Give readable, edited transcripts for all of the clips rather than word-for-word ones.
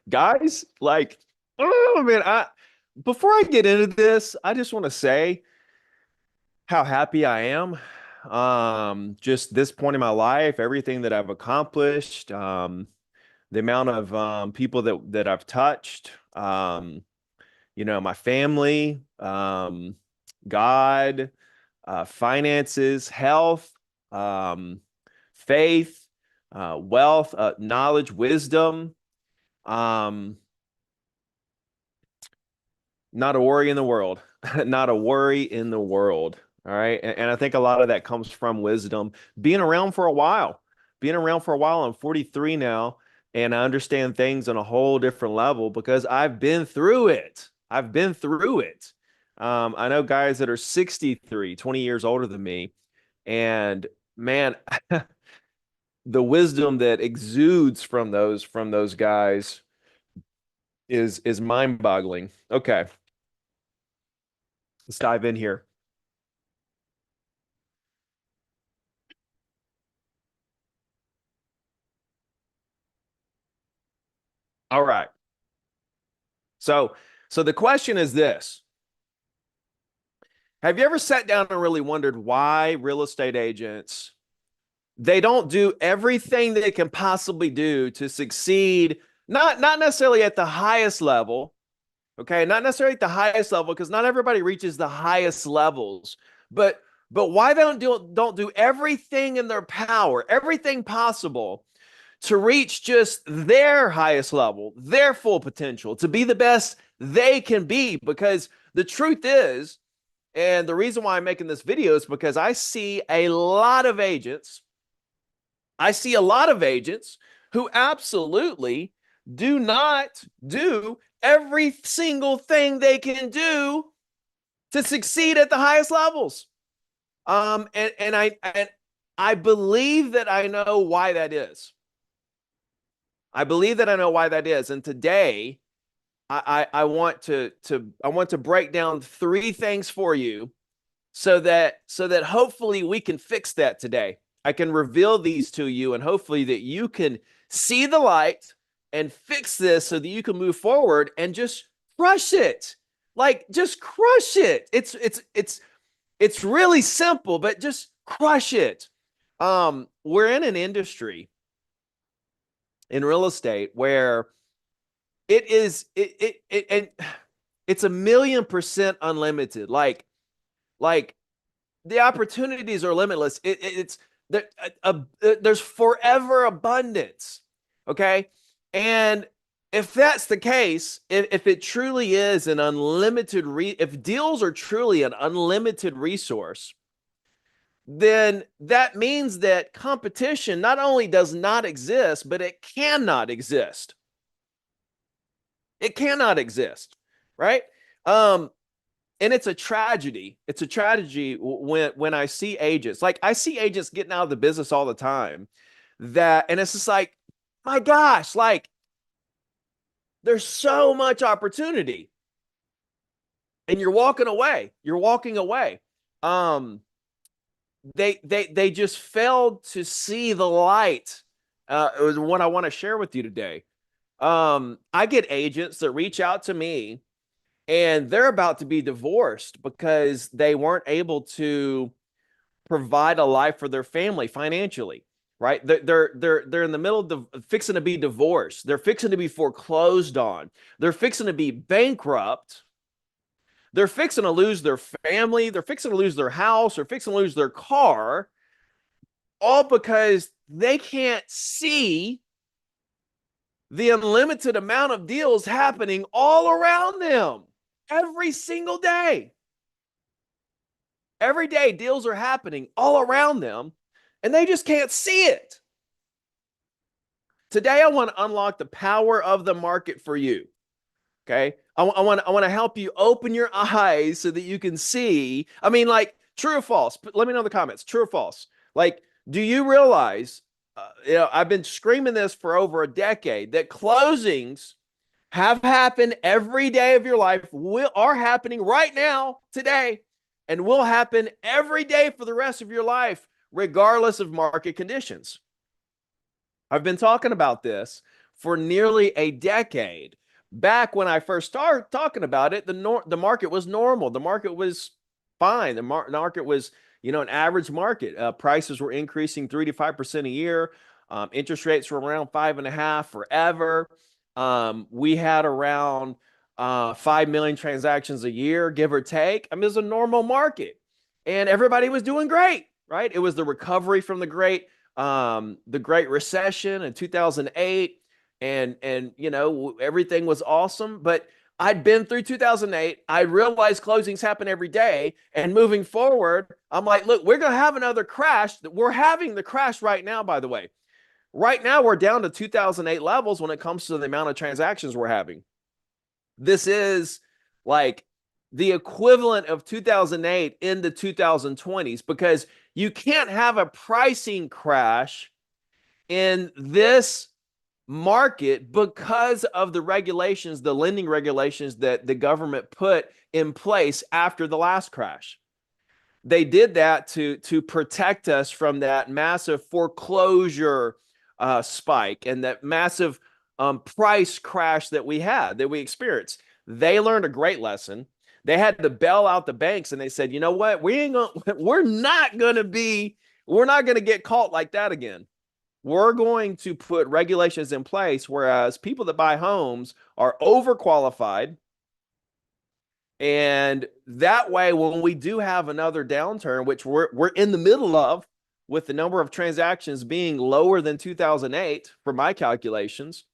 Guys, like, oh man, before I get into this, I just want to say how happy I am. Just this point in my life, everything that I've accomplished, the amount of people that I've touched, my family, God, finances, health, um, faith, wealth, knowledge, wisdom. Um, Not a worry in the world. Not a worry in the world. All right. And I think a lot of that comes from wisdom, being around for a while, being around for a while. I'm 43 now, and I understand things on a whole different level because I've been through it. I've been through it. I know guys that are 63, 20 years older than me. And man, the wisdom that exudes from those guys is mind-boggling. Okay, let's dive in here. All right. So, so the question is this. Have you ever sat down and really wondered why real estate agents they don't do everything they can possibly do to succeed, not necessarily at the highest level, okay? Not necessarily at the highest level because not everybody reaches the highest levels, but why they don't do everything in their power, everything possible to reach just their highest level, their full potential, to be the best they can be. Because the truth is, and the reason why I'm making this video is because I see a lot of agents who absolutely do not do every single thing they can do to succeed at the highest levels. And I believe that I know why that is. I believe that I know why that is. And today, I want to break down three things for you so that hopefully we can fix that today. I can reveal these to you, and hopefully that you can see the light and fix this so that you can move forward and just crush it. Like just crush it. It's really simple, but just crush it. We're in an industry in real estate where it is and it's 1,000,000% unlimited. Like the opportunities are limitless. It's there. There's forever abundance. Okay, and if that's the case, if it truly is an unlimited if deals are truly an unlimited resource, then that means that competition not only does not exist, but it cannot exist. It cannot exist, right? Um, and it's a tragedy. It's a tragedy when I see agents. Like I see agents getting out of the business all the time. And it's just like, my gosh, like there's so much opportunity, and you're walking away. You're walking away. Um, they just failed to see the light. It was what I want to share with you today. I get agents that reach out to me and they're about to be divorced because they weren't able to provide a life for their family financially, right? They're in the middle of fixing to be divorced. They're fixing to be foreclosed on. They're fixing to be bankrupt. They're fixing to lose their family. They're fixing to lose their house. They're fixing to lose their car, all because they can't see the unlimited amount of deals happening all around them every single day. Every day, deals are happening all around them, and they just can't see it. Today, I want to unlock the power of the market for you. Okay, I want to help you open your eyes so that you can see. I mean, like true or false. Let me know in the comments. True or false? Like, do you realize? I've been screaming this for over a decade that closings have happened every day of your life, are happening right now, today, and will happen every day for the rest of your life, regardless of market conditions. I've been talking about this for nearly a decade. Back when I first started talking about it, the market was normal. The market was fine. The market was, an average market. Prices were increasing 3 to 5% a year. Interest rates were around 5.5 forever. We had around 5 million transactions a year, give or take. I mean, it was a normal market, and everybody was doing great, right? It was the recovery from the Great Recession in 2008, and everything was awesome. But I'd been through 2008. I realized closings happen every day, and moving forward, I'm like, look, we're gonna have another crash. We're having the crash right now, by the way. Right now, we're down to 2008 levels when it comes to the amount of transactions we're having. This is like the equivalent of 2008 in the 2020s, because you can't have a pricing crash in this market because of the regulations, the lending regulations that the government put in place after the last crash. They did that to protect us from that massive foreclosure spike and that massive price crash that we experienced. They learned a great lesson. They had to bail out the banks, and they said, you know what, we're not going to get caught like that again. We're going to put regulations in place, whereas people that buy homes are overqualified. And that way, when we do have another downturn, which we're in the middle of, with the number of transactions being lower than 2008, for my calculations,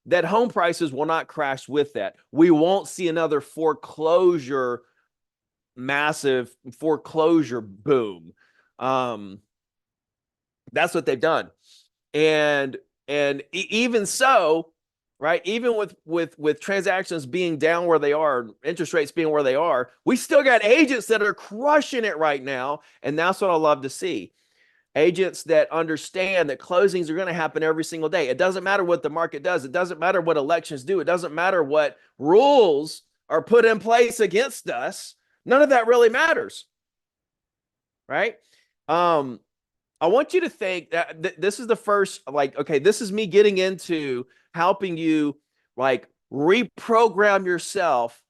that home prices will not crash with that. We won't see another massive foreclosure boom. That's what they've done. And even so, right, even with transactions being down where they are, interest rates being where they are, we still got agents that are crushing it right now. And that's what I love to see. Agents that understand that closings are going to happen every single day. It doesn't matter what the market does. It doesn't matter what elections do. It doesn't matter what rules are put in place against us. None of that really matters, right? I want you to think that this is the first, okay, this is me getting into helping you reprogram yourself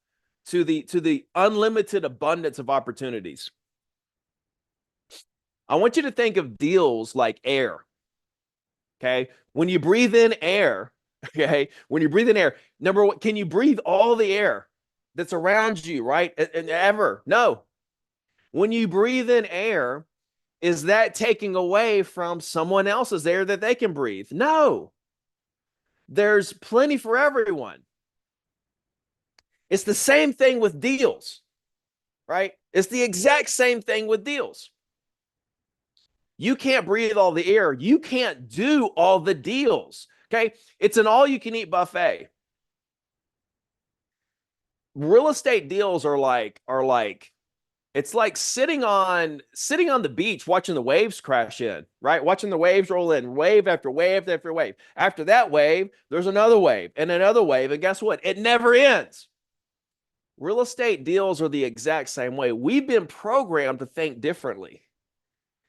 to the unlimited abundance of opportunities. I want you to think of deals like air. Okay. When you breathe in air, okay, when you breathe in air, number one, can you breathe all the air that's around you, right? And ever? No. When you breathe in air, is that taking away from someone else's air that they can breathe? No. There's plenty for everyone. It's the same thing with deals, right? It's the exact same thing with deals. You can't breathe all the air. You can't do all the deals. Okay. It's an all-you-can-eat buffet. Real estate deals are like it's like sitting on the beach watching the waves crash in, right? Watching the waves roll in, wave after wave after wave. After that wave, there's another wave and another wave, and guess what? It never ends. Real estate deals are the exact same way. We've been programmed to think differently.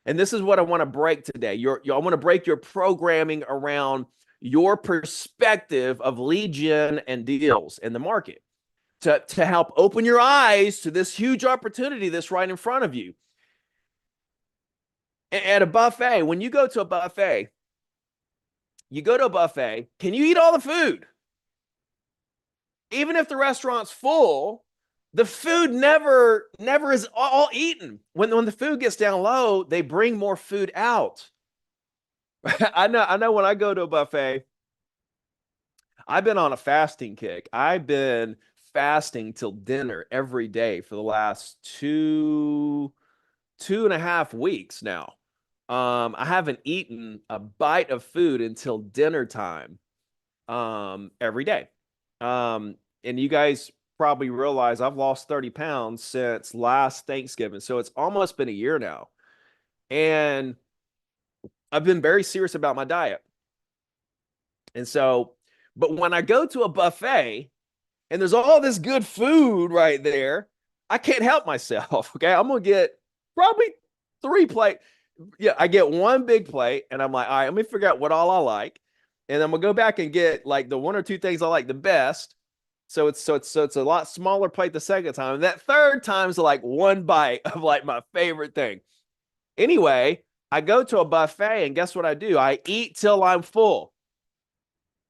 And this is what I want to break today. I want to break your programming around your perspective of lead gen and deals in the market to help open your eyes to this huge opportunity that's right in front of you. At a buffet, when you go to a buffet, can you eat all the food? Even if the restaurant's full, the food never is all eaten. When the food gets down low, they bring more food out. I know when I go to a buffet, I've been on a fasting kick. I've been fasting till dinner every day for the last two and a half weeks now. I haven't eaten a bite of food until dinner time every day. And you guys probably realize I've lost 30 pounds since last Thanksgiving. So it's almost been a year now. And I've been very serious about my diet. And so, but when I go to a buffet and there's all this good food right there, I can't help myself. Okay. I'm going to get probably 3 plates. Yeah. I get one big plate and I'm like, all right, let me figure out what all I like. and I'm gonna go back and get like the one or two things I like the best. So it's a lot smaller plate the second time. And that third time's like one bite of like my favorite thing. Anyway, I go to a buffet and guess what I do? I eat till I'm full.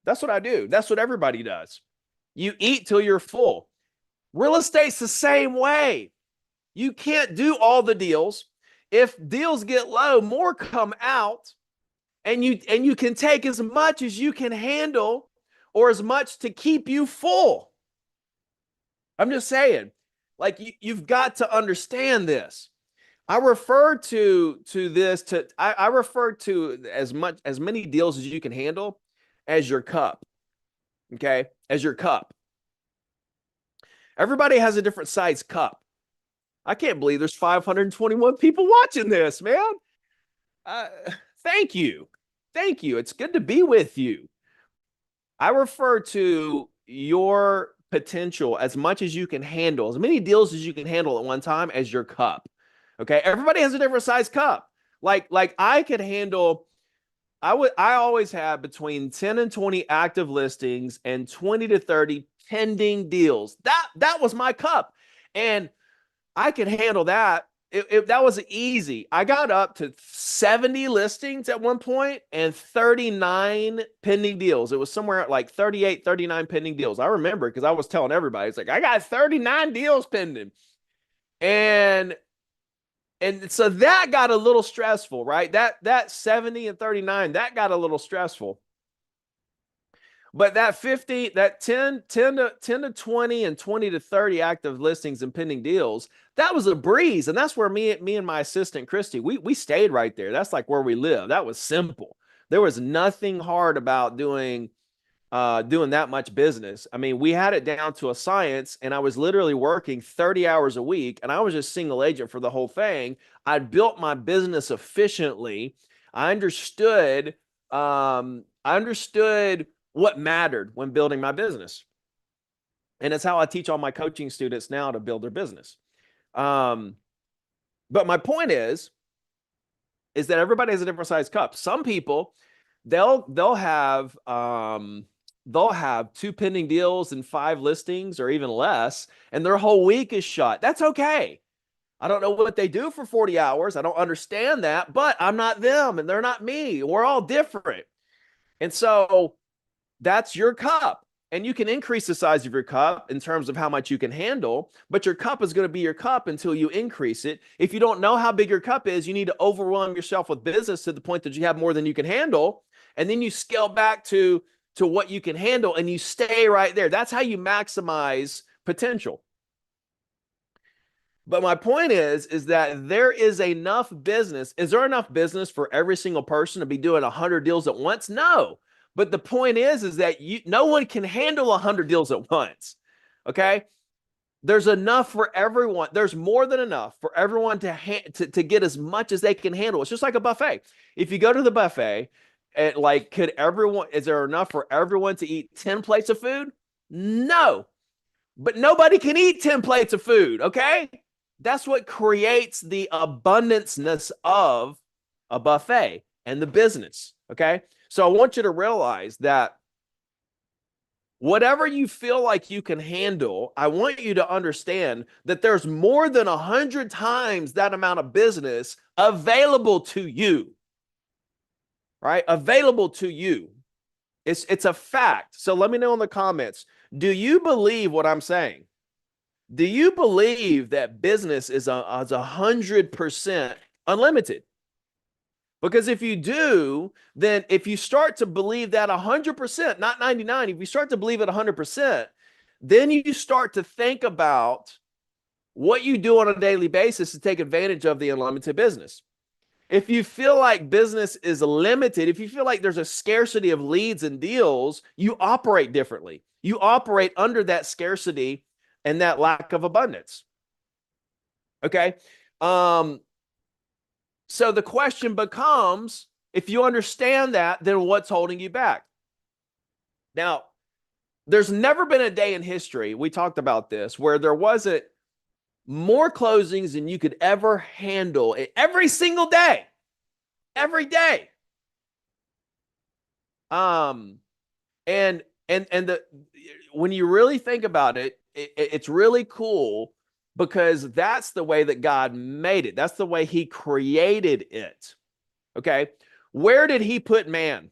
That's what I do. That's what everybody does. You eat till you're full. Real estate's the same way. You can't do all the deals. If deals get low, more come out, and you can take as much as you can handle or as much to keep you full. I'm just saying, like you've got to understand this. I refer to this to I refer to as many deals as you can handle as your cup. Okay, as your cup. Everybody has a different size cup. I can't believe there's 521 people watching this, man. Uh, thank you. Thank you. It's good to be with you. I refer to your potential as much as you can handle, as many deals as you can handle at one time as your cup. Okay. Everybody has a different size cup. Like I could handle, I always have between 10 and 20 active listings and 20 to 30 pending deals. That was my cup. And I could handle that. That was easy. I got up to 70 listings at one point and 39 pending deals. It was somewhere at like 38, 39 pending deals. I remember because I was telling everybody, it's like, I got 39 deals pending. And so that got a little stressful, right? That 70 and 39, that got a little stressful. But that 50, that 10 to 20 and 20 to 30 active listings and pending deals, that was a breeze. And that's where me and my assistant, Christy, we stayed right there. That's like where we live. That was simple. There was nothing hard about doing that much business. I mean, we had it down to a science, and I was literally working 30 hours a week, and I was just single agent for the whole thing. I built my business efficiently. I understood what mattered when building my business. And it's how I teach all my coaching students now to build their business. But my point is that everybody has a different size cup. Some people, they'll have 2 pending deals and 5 listings or even less, and their whole week is shot. That's okay. I don't know what they do for 40 hours. I don't understand that, but I'm not them and they're not me. We're all different. And so that's your cup. And you can increase the size of your cup in terms of how much you can handle, but your cup is going to be your cup until you increase it. If you don't know how big your cup is, you need to overwhelm yourself with business to the point that you have more than you can handle. And then you scale back to what you can handle and you stay right there. That's how you maximize potential. But my point is that there is enough business. Is there enough business for every single person to be doing 100 deals at once? No. But the point is that no one can handle 100 deals at once. Okay? There's enough for everyone. There's more than enough for everyone to get as much as they can handle. It's just like a buffet. If you go to the buffet, and like, is there enough for everyone to eat 10 plates of food? No. But nobody can eat 10 plates of food, okay? That's what creates the abundanceness of a buffet and the business, okay? So I want you to realize that whatever you feel like you can handle, I want you to understand that there's more than 100 times that amount of business available to you, right? Available to you. It's a fact. So let me know in the comments. Do you believe what I'm saying? Do you believe that business is 100% unlimited? Because if you do, then if you start to believe that 100%, not 99, if you start to believe it 100%, then you start to think about what you do on a daily basis to take advantage of the unlimited business. If you feel like business is limited, if you feel like there's a scarcity of leads and deals, you operate differently. You operate under that scarcity and that lack of abundance. Okay. So the question becomes, if you understand that, then what's holding you back? Now, there's never been a day in history, we talked about this, where there wasn't more closings than you could ever handle every single day. Every day. Um, and the when you really think about it, it's really cool because that's the way that God made it. That's the way he created it. Okay. Where did he put man?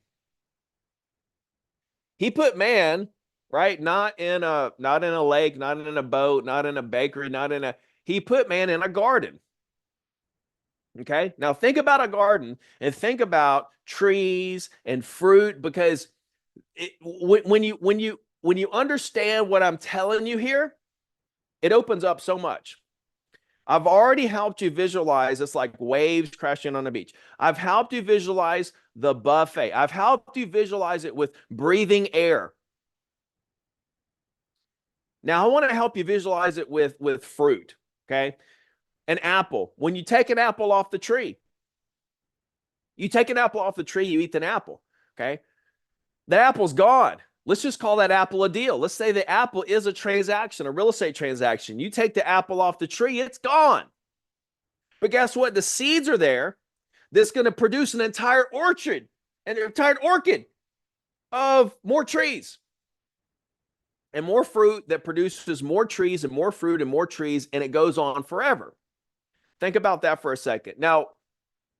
He put man, right? Not in a lake, not in a boat, not in a bakery, not in a he put man in a garden. Okay. Now think about a garden and think about trees and fruit because when you understand what I'm telling you here, it opens up so much. I've already helped you visualize it's like waves crashing on the beach. I've helped you visualize the buffet. I've helped you visualize it with breathing air. Now I want to help you visualize it with fruit. Okay. An apple. When you take an apple off the tree, you take an apple off the tree, you eat an apple. Okay. The apple's gone. Let's just call that apple a deal. Let's say the apple is a transaction, a real estate transaction. You take the apple off the tree, it's gone. But guess what? The seeds are there that's going to produce an entire orchard, an entire orchid of more trees and more fruit that produces more trees and more fruit and more trees, and it goes on forever. Think about that for a second. Now,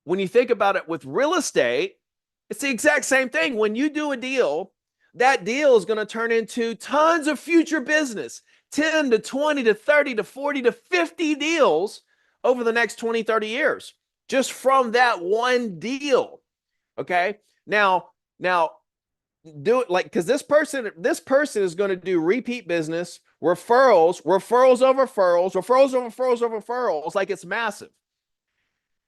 when you think about it with real estate, it's the exact same thing. When you do a deal, that deal is going to turn into tons of future business, 10 to 20 to 30 to 40 to 50 deals over the next 20, 30 years, just from that one deal. Okay. Now do it like, because this person is going to do repeat business, referrals over referrals, like it's massive.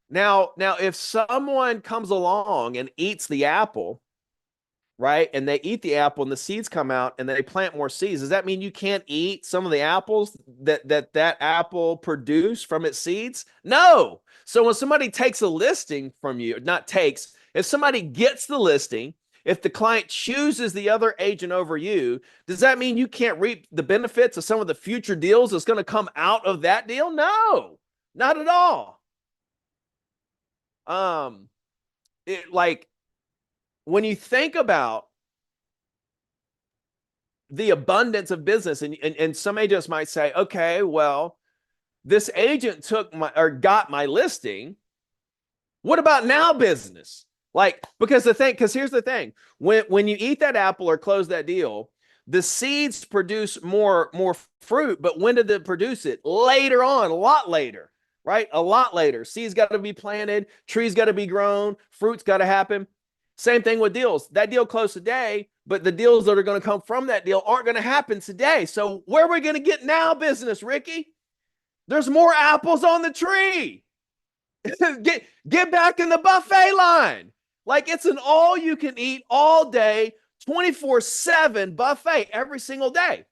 Now, if someone comes along and eats the apple, right, and they eat the apple and the seeds come out and they plant more seeds, does that mean you can't eat some of the apples that apple produced from its seeds? No. So when somebody takes a listing from you, not takes, if somebody gets the listing, if the client chooses the other agent over you, does that mean you can't reap the benefits of some of the future deals that's going to come out of that deal? No, not at all. Like when you think about the abundance of business, and some agents might say, okay, well, this agent took my or got my listing. What about now business? Like, because here's the thing: when you eat that apple or close that deal, the seeds produce more fruit. But when did it produce it? Later on, a lot later, right? A lot later. Seeds got to be planted, trees got to be grown, fruit's got to happen. Same thing with deals. That deal closed today, but the deals that are going to come from that deal aren't going to happen today. So where are we going to get now business, Ricky? There's more apples on the tree. get back in the buffet line. Like it's an all you can eat all day, 24/7 buffet every single day.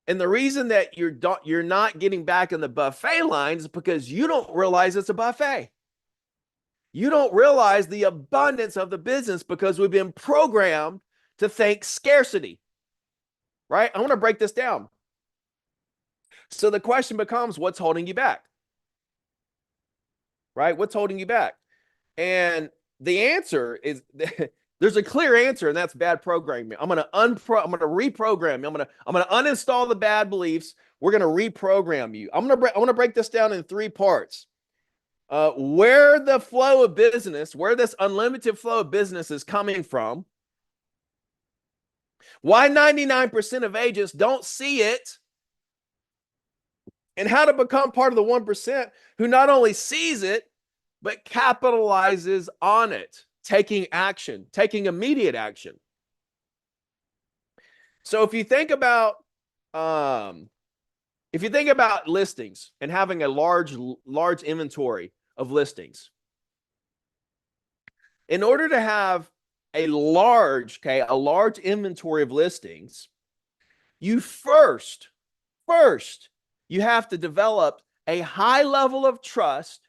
And the reason that you're not getting back in the buffet line is because you don't realize it's a buffet. You don't realize the abundance of the business because we've been programmed to think scarcity, right? I want to break this down. So the question becomes, what's holding you back? Right? What's holding you back? And the answer is there's a clear answer, and that's bad programming. I'm gonna reprogram you. I'm gonna uninstall the bad beliefs. We're gonna reprogram you. I'm gonna break this down in three parts. Where the flow of business, where this unlimited flow of business is coming from, why 99% of agents don't see it, and how to become part of the 1% who not only sees it, but capitalizes on it, taking action, taking immediate action. So if you think about listings and having a large inventory of listings, in order to have a large inventory of listings, you first you have to develop a high level of trust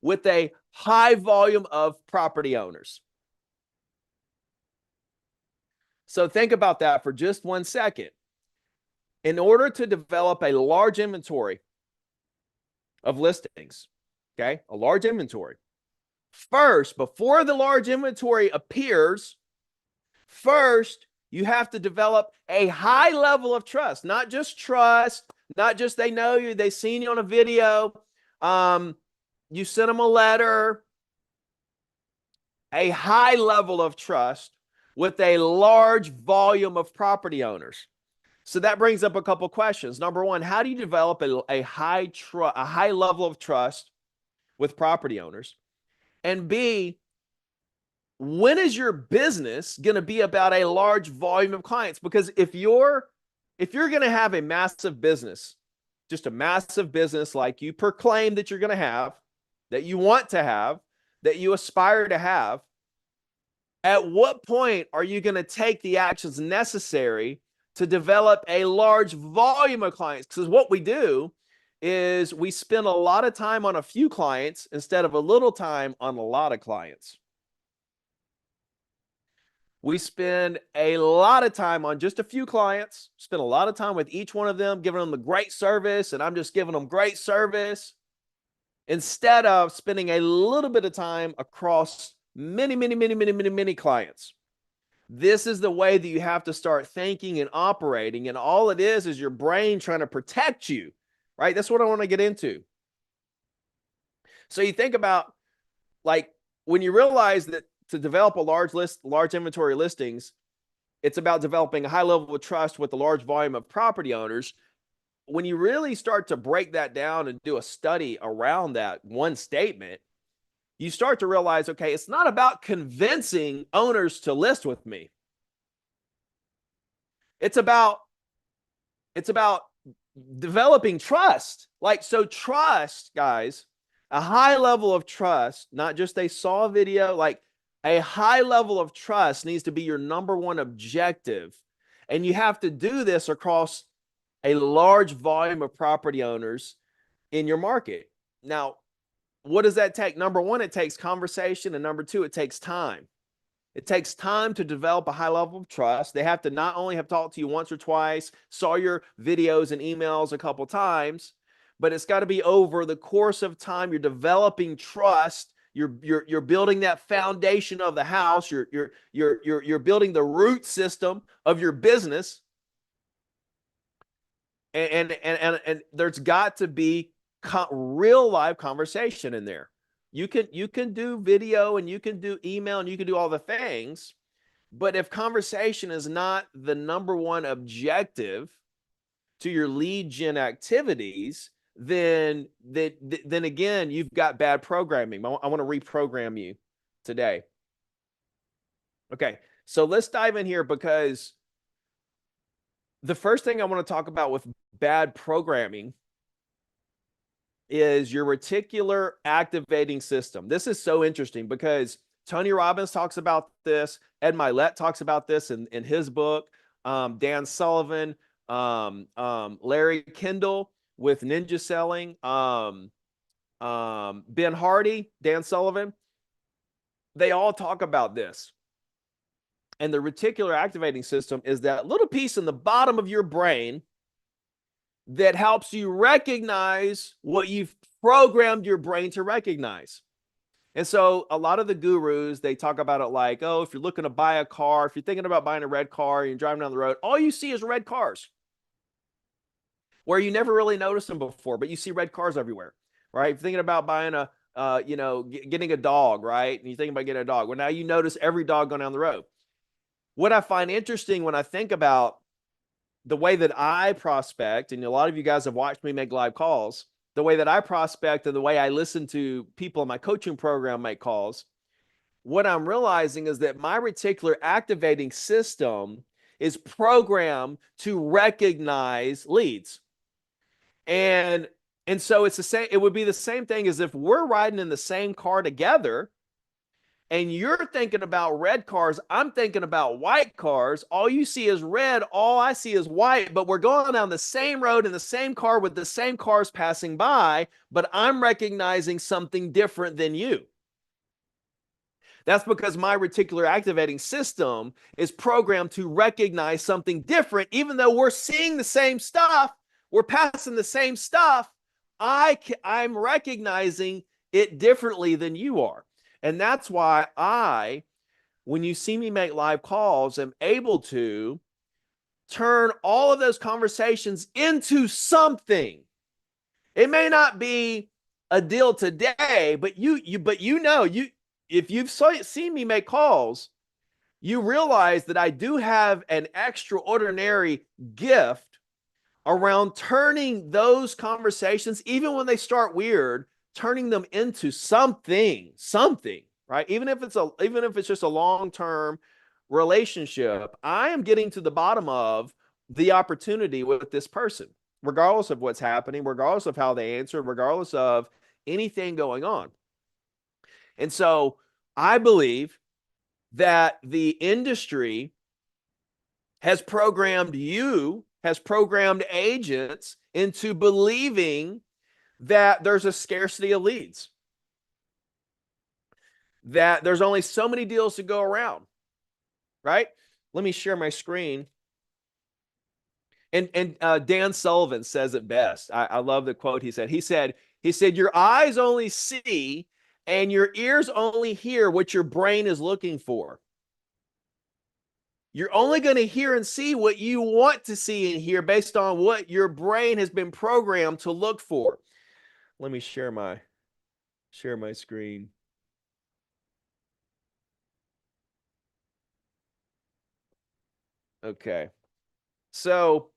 with a high volume of property owners. So think about that for just 1 second. In order to develop a large inventory of listings, okay, a large inventory, First, before the large inventory appears, first, you have to develop a high level of trust, not just trust, not just they know you, they seen you on a video, you sent them a letter, a high level of trust with a large volume of property owners. So that brings up a couple questions. Number one, how do you develop a high level of trust with property owners? And B, when is your business going to be about a large volume of clients? Because if you're going to have a massive business, just a massive business like you proclaim that you're going to have, that you want to have, that you aspire to have, at what point are you going to take the actions necessary to develop a large volume of clients? Because what we do is we spend a lot of time on a few clients instead of a little time on a lot of clients. We spend a lot of time on just a few clients, spend a lot of time with each one of them, giving them the great service, and I'm just giving them great service, instead of spending a little bit of time across many clients. This is the way that you have to start thinking and operating, and all it is your brain trying to protect you, right? That's what I want to get into. So you think about, like, when you realize that to develop a large inventory listings, it's about developing a high level of trust with a large volume of property owners. When you really start to break that down and do a study around that one statement, you start to realize, okay, it's not about convincing owners to list with me. It's about developing trust. Like, so trust, guys, a high level of trust, not just they saw a video, like a high level of trust needs to be your number one objective. And you have to do this across a large volume of property owners in your market. Now, what does that take? Number one, it takes conversation. And number two, it takes time. It takes time to develop a high level of trust. They have to not only have talked to you once or twice, saw your videos and emails a couple times, but it's got to be over the course of time. You're developing trust. You're building that foundation of the house. You're building the root system of your business. And there's got to be real live conversation in there. You can do video and you can do email and you can do all the things, but if conversation is not the number one objective to your lead gen activities, then again, you've got bad programming. I want to reprogram you today. Okay, so let's dive in here, because the first thing I want to talk about with bad programming is your reticular activating system. This is so interesting because Tony Robbins talks about this. Ed Mylett talks about this in his book. Dan Sullivan, Larry Kendall with Ninja Selling, Ben Hardy, Dan Sullivan, they all talk about this. And the reticular activating system is that little piece in the bottom of your brain that helps you recognize what you've programmed your brain to recognize. And so a lot of the gurus, they talk about it like, oh, if you're looking to buy a car, if you're thinking about buying a red car and you're driving down the road, all you see is red cars, where you never really noticed them before, but you see red cars everywhere, right? If you're thinking about buying getting a dog, right? And you're thinking about getting a dog. Well, now you notice every dog going down the road. What I find interesting when I think about the way that I prospect, and a lot of you guys have watched me make live calls, the way that I prospect and the way I listen to people in my coaching program make calls, what I'm realizing is that my reticular activating system is programmed to recognize leads. And so it's the same, it would be the same thing as if we're riding in the same car together and you're thinking about red cars, I'm thinking about white cars. All you see is red, all I see is white, but we're going down the same road in the same car with the same cars passing by, but I'm recognizing something different than you. That's because my reticular activating system is programmed to recognize something different. Even though we're seeing the same stuff, we're passing the same stuff, I'm recognizing it differently than you are. And that's why when you see me make live calls, am able to turn all of those conversations into something. It may not be a deal today, but you if you've seen me make calls, you realize that I do have an extraordinary gift around turning those conversations, even when they start weird, turning them into something, right? Even if it's just a long-term relationship, I am getting to the bottom of the opportunity with this person, regardless of what's happening, regardless of how they answer, regardless of anything going on. And so I believe that the industry has programmed agents into believing that there's a scarcity of leads, that there's only so many deals to go around, right? Let me share my screen. And Dan Sullivan says it best. I love the quote he said. He said, your eyes only see and your ears only hear what your brain is looking for. You're only going to hear and see what you want to see and hear based on what your brain has been programmed to look for. Let me share my screen. Okay. So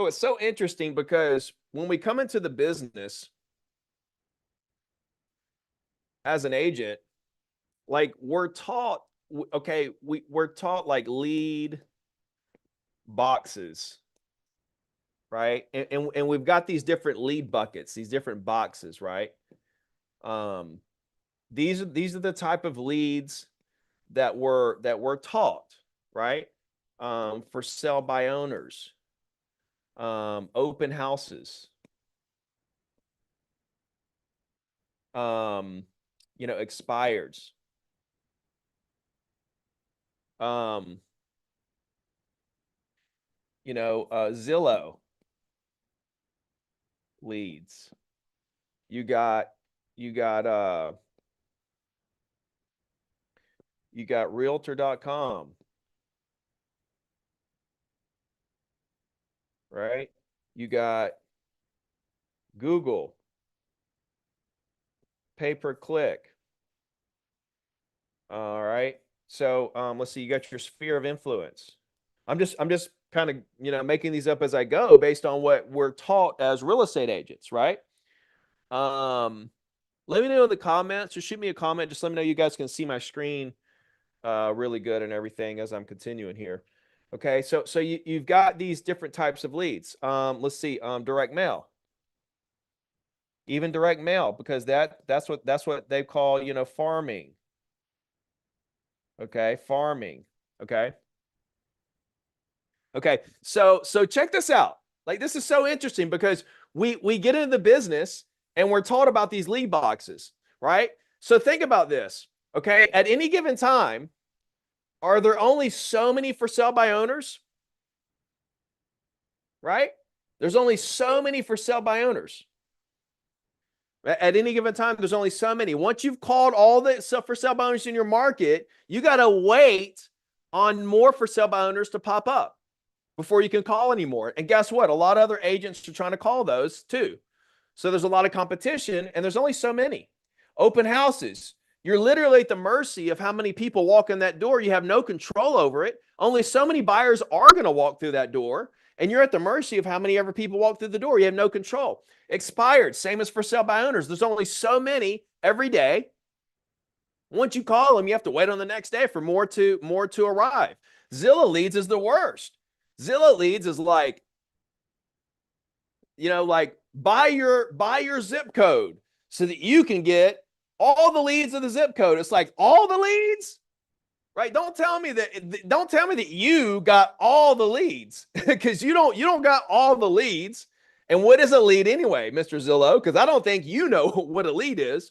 it's so interesting because when we come into the business as an agent, like we're taught, okay, we're taught like lead boxes, right? And we've got these different lead buckets, these different boxes, right? These are the type of leads that we're taught, right? For sell by owners, open houses, expireds, Zillow leads. You got Realtor.com, right? You got Google, pay-per-click. All right. So let's see. You got your sphere of influence. I'm just kind of making these up as I go based on what we're taught as real estate agents, right? Let me know in the comments. Just shoot me a comment. Just let me know you guys can see my screen really good and everything as I'm continuing here. Okay, so you've got these different types of leads. Let's see, direct mail, even direct mail, because that's what they call farming. Okay, farming. Okay. Okay, so check this out. Like, this is so interesting because we get into the business and we're taught about these lead boxes, right? So think about this. Okay, at any given time, are there only so many for sale by owners? Right? There's only so many for sale by owners. At any given time, there's only so many. Once you've called all the stuff for sale by owners in your market, you got to wait on more for sale by owners to pop up before you can call anymore. And guess what? A lot of other agents are trying to call those too. So there's a lot of competition and there's only so many. Open houses. You're literally at the mercy of how many people walk in that door. You have no control over it. Only so many buyers are going to walk through that door. And you're at the mercy of how many ever people walk through the door. You have no control. Expired, same as for sale by owners. There's only so many every day. Once you call them, you have to wait on the next day for more to arrive. Zillow leads is the worst. Zillow leads is like, like buy your zip code so that you can get all the leads of the zip code. It's like all the leads, right? Don't tell me that you got all the leads because you don't got all the leads. And what is a lead anyway, Mr. Zillow? Because I don't think you know what a lead is.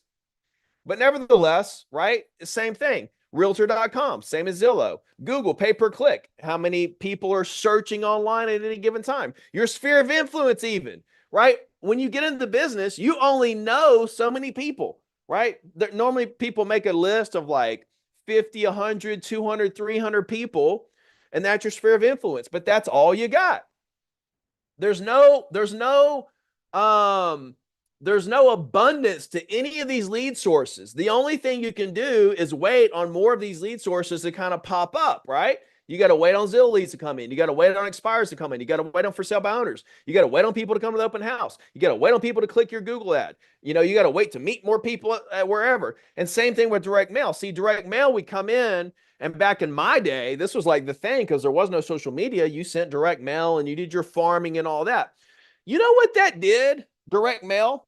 But nevertheless, right? Same thing. Realtor.com, same as Zillow. Google, pay per click. How many people are searching online at any given time? Your sphere of influence, even, right? When you get into the business, you only know so many people, right? Normally, people make a list of like 50, 100, 200, 300 people, and that's your sphere of influence, but that's all you got. Um, there's no abundance to any of these lead sources. The only thing you can do is wait on more of these lead sources to kind of pop up, right? You got to wait on Zillow leads to come in. You got to wait on expires to come in. You got to wait on for sale by owners. You got to wait on people to come to the open house. You got to wait on people to click your Google ad. You got to wait to meet more people at wherever. And same thing with direct mail. See, direct mail, we come in, and back in my day, this was like the thing because there was no social media. You sent direct mail and you did your farming and all that. You know what that did? Direct mail.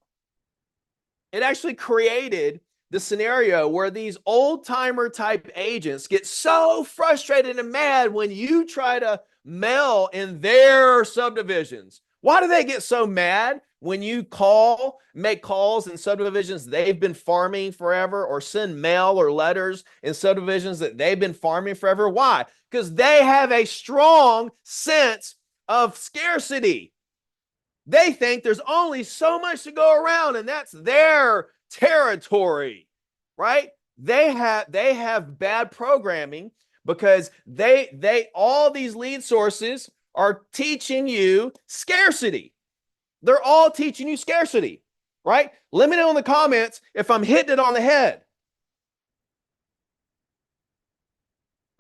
It actually created the scenario where these old timer type agents get so frustrated and mad when you try to mail in their subdivisions. Why do they get so mad when you make calls in subdivisions they've been farming forever, or send mail or letters in subdivisions that they've been farming forever? Why? Because they have a strong sense of scarcity. They think there's only so much to go around, and that's their territory, right? They have bad programming because all these lead sources are teaching you scarcity. They're all teaching you scarcity, right? Let me know in the comments if I'm hitting it on the head.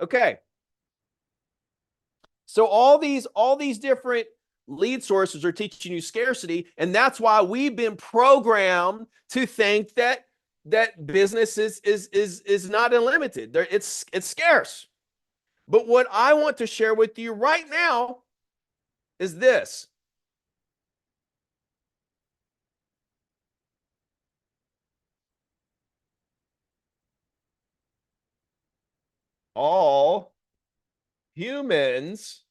Okay. So all these different lead sources are teaching you scarcity, and that's why we've been programmed to think that business is not unlimited. It's scarce. But what I want to share with you right now is this. All humans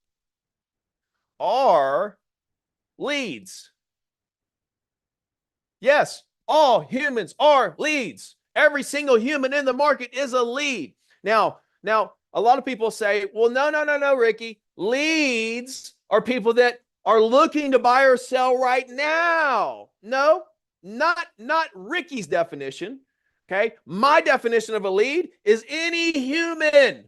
are leads. Yes, all humans are leads. Every single human in the market is a lead. Now, a lot of people say, well, no, Ricky. Leads are people that are looking to buy or sell right now. No, not Ricky's definition. Okay. My definition of a lead is any human.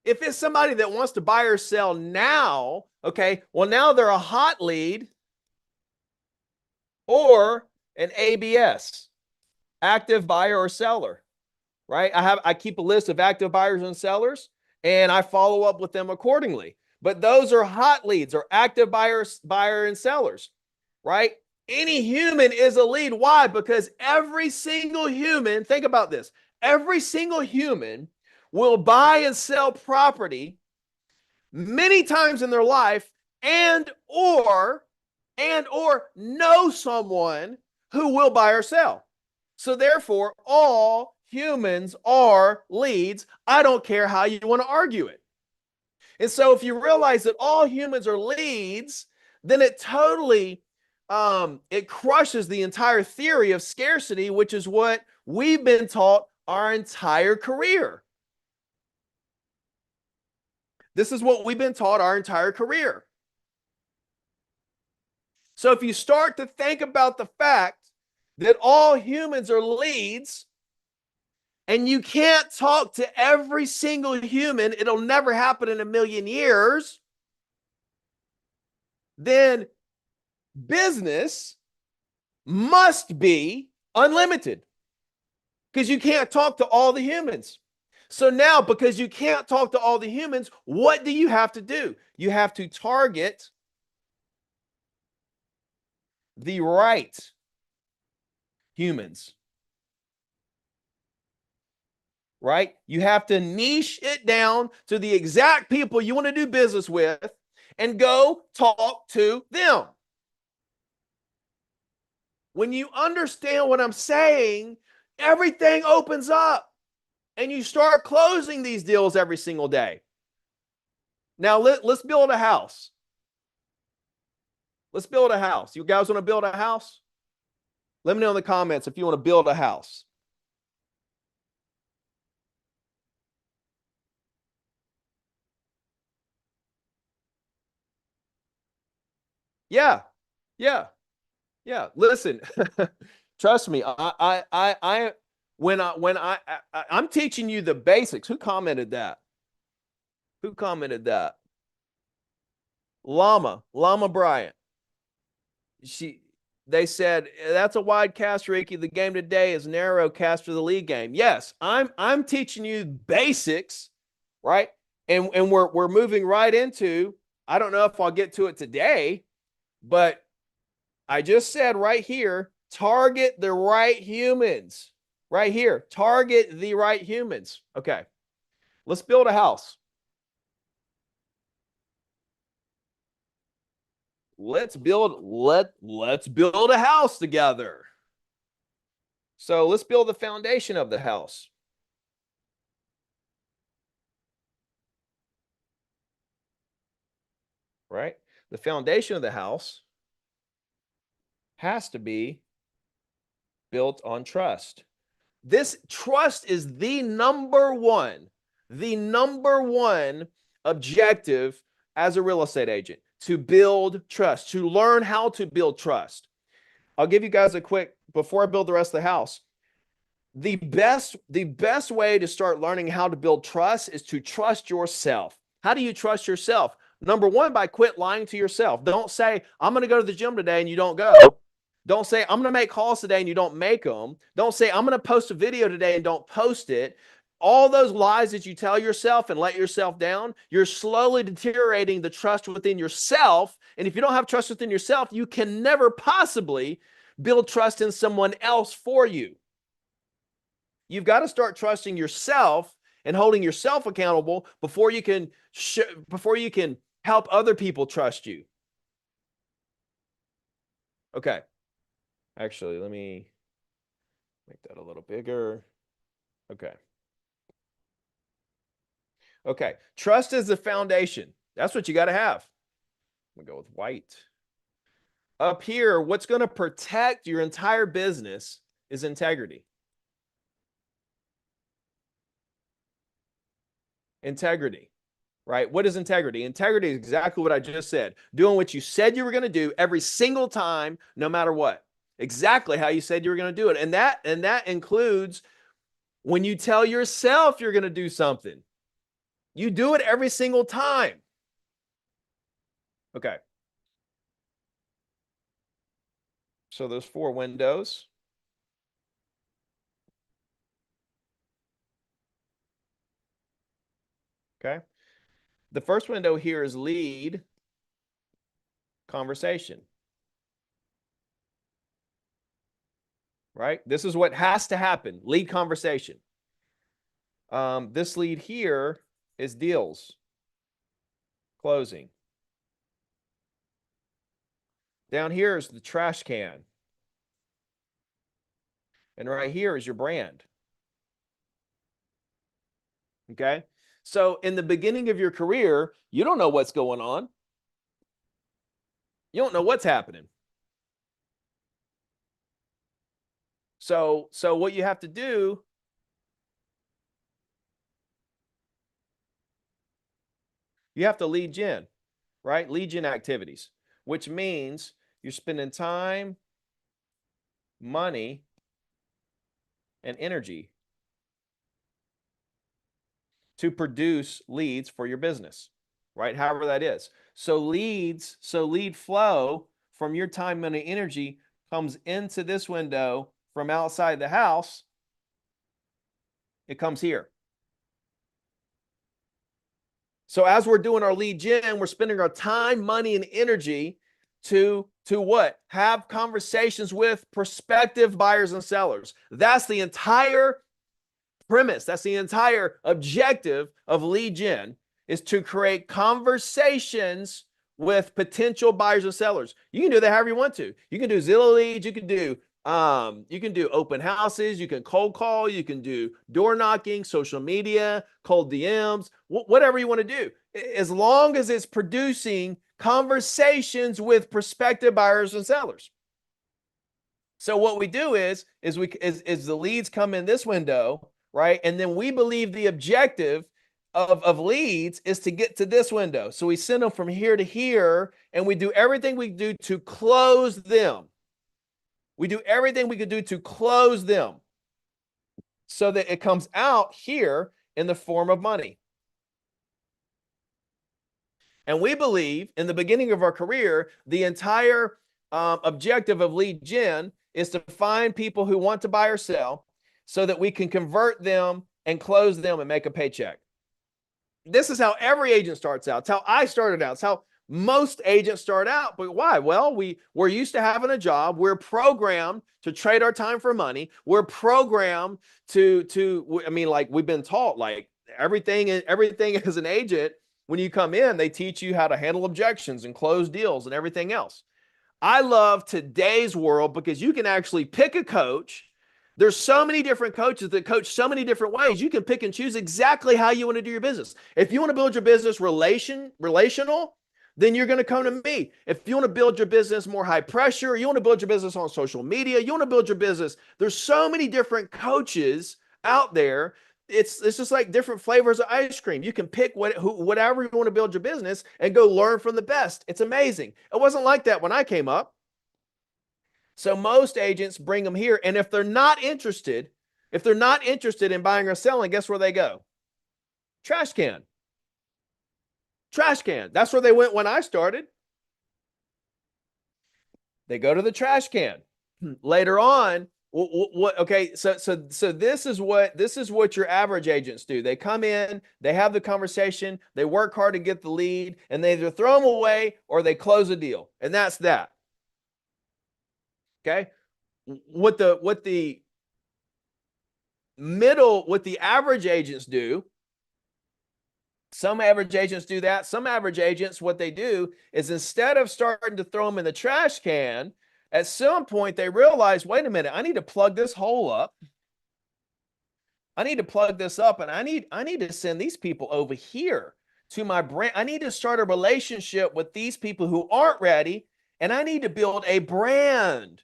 If it's somebody that wants to buy or sell now, okay, well, now they're a hot lead or an ABS, active buyer or seller, right? I keep a list of active buyers and sellers, and I follow up with them accordingly. But those are hot leads, or active buyer and sellers, right? Any human is a lead. Why? Because every single human, think about this, every single human will buy and sell property many times in their life, and or know someone who will buy or sell. So therefore, all humans are leads. I don't care how you want to argue it. And so if you realize that all humans are leads, then it totally it crushes the entire theory of scarcity, which is what we've been taught our entire career. This is what we've been taught our entire career. So if you start to think about the fact that all humans are leads, and you can't talk to every single human, it'll never happen in a million years, then business must be unlimited, because you can't talk to all the humans. So now, because you can't talk to all the humans, what do you have to do? You have to target the right humans, right? You have to niche it down to the exact people you want to do business with and go talk to them. When you understand what I'm saying, everything opens up and you start closing these deals every single day. Now, let's build a house. Let's build a house. You guys want to build a house? Let me know in the comments if you want to build a house. Yeah, yeah, yeah. Listen, trust me. I'm teaching you the basics. Who commented that? Who commented that? Llama Bryant. She they said that's a wide cast, Ricky. The game today is narrow cast for the league game. Yes, I'm teaching you basics, right? And we're moving right into, I don't know if I'll get to it today, but I just said right here, target the right humans. Right here, target the right humans. Okay. Let's build a house. Let's build a house together. So let's build the foundation of the house. Right? The foundation of the house has to be built on trust. This trust is the number one objective as a real estate agent, to build trust, to learn how to build trust. I'll give you guys a quick, before I build the rest of the house, the best way to start learning how to build trust is to trust yourself. How do you trust yourself? Number one, by quit lying to yourself. Don't say, I'm going to go to the gym today and you don't go. Don't say, I'm going to make calls today and you don't make them. Don't say, I'm going to post a video today and don't post it. All those lies that you tell yourself and let yourself down, you're slowly deteriorating the trust within yourself. And if you don't have trust within yourself, you can never possibly build trust in someone else for you. You've got to start trusting yourself and holding yourself accountable before you can help other people trust you. Okay. Actually, let me make that a little bigger. Okay. Okay. Trust is the foundation. That's what you got to have. I'm going to go with white. Up here, what's going to protect your entire business is integrity. Integrity, right? What is integrity? Integrity is exactly what I just said. Doing what you said you were going to do every single time, no matter what. Exactly how you said you were going to do it. And that includes when you tell yourself you're going to do something. You do it every single time. Okay. So there's 4 windows. Okay. The first window here is lead conversation. Right? This is what has to happen. Lead conversation. This lead here is deals. Closing. Down here is the trash can. And right here is your brand. Okay. So in the beginning of your career, you don't know what's going on. You don't know what's happening. So what you have to do, you have to lead gen, right? Lead gen activities, which means you're spending time, money, and energy to produce leads for your business, right? However that is. So lead flow from your time, money, energy comes into this window from outside the house. It comes here. So as we're doing our lead gen, we're spending our time, money, and energy to what? Have conversations with prospective buyers and sellers. That's the entire premise. That's the entire objective of lead gen, is to create conversations with potential buyers and sellers. You can do that however you want to. You can do Zillow leads. You can do open houses. You can cold call. You can do door knocking, social media, cold DMs, whatever you want to do, as long as it's producing conversations with prospective buyers and sellers. So what we do is the leads come in this window, right? And then we believe the objective of leads is to get to this window. So we send them from here to here, and we do everything we do to close them. We do everything we could do to close them so that it comes out here in the form of money. And we believe in the beginning of our career, the entire objective of lead gen is to find people who want to buy or sell so that we can convert them and close them and make a paycheck. This is how every agent starts out. It's how I started out. It's how most agents start out. But why? Well, we're used to having a job. We're programmed to trade our time for money. We're programmed I mean, like we've been taught like everything as an agent. When you come in, they teach you how to handle objections and close deals and everything else. I love today's world because you can actually pick a coach. There's so many different coaches that coach so many different ways. You can pick and choose exactly how you want to do your business. If you want to build your business relational, then you're going to come to me. If you want to build your business more high pressure, you want to build your business on social media, you want to build your business. There's so many different coaches out there. It's just like different flavors of ice cream. You can pick whatever you want to build your business and go learn from the best. It's amazing. It wasn't like that when I came up. So most agents bring them here. And if they're not interested in buying or selling, guess where they go? Trash can. Trash can. That's where they went when I started. They go to the trash can. Later on, okay, so this is what your average agents do. They come in, they have the conversation, they work hard to get the lead, and they either throw them away or they close a deal. And that's that. Okay? What the average agents do, some average agents do that. Some average agents, what they do is instead of starting to throw them in the trash can, at some point they realize, wait a minute, I need to plug this hole up. I need to plug this up, and I need to send these people over here to my brand. I need to start a relationship with these people who aren't ready, and I need to build a brand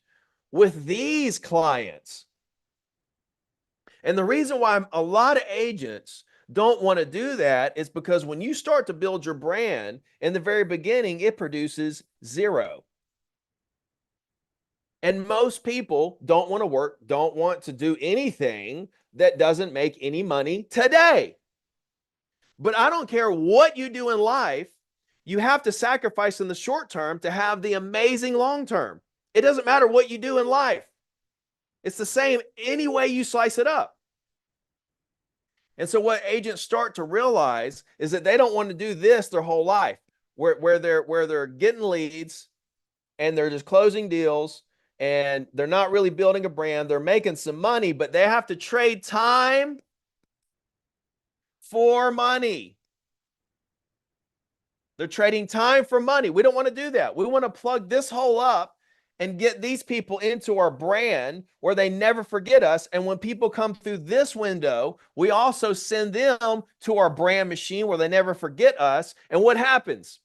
with these clients. And the reason why a lot of agents don't want to do that is because when you start to build your brand in the very beginning, it produces zero. And most people don't want to do anything that doesn't make any money today. But I don't care what you do in life, you have to sacrifice in the short term to have the amazing long term. It doesn't matter what you do in life. It's the same any way you slice it up. And so what agents start to realize is that they don't want to do this their whole life, where they're getting leads and they're just closing deals and they're not really building a brand. They're making some money, but they have to trade time for money. They're trading time for money. We don't want to do that. We want to plug this hole up and get these people into our brand where they never forget us. And when people come through this window, we also send them to our brand machine where they never forget us. And what happens?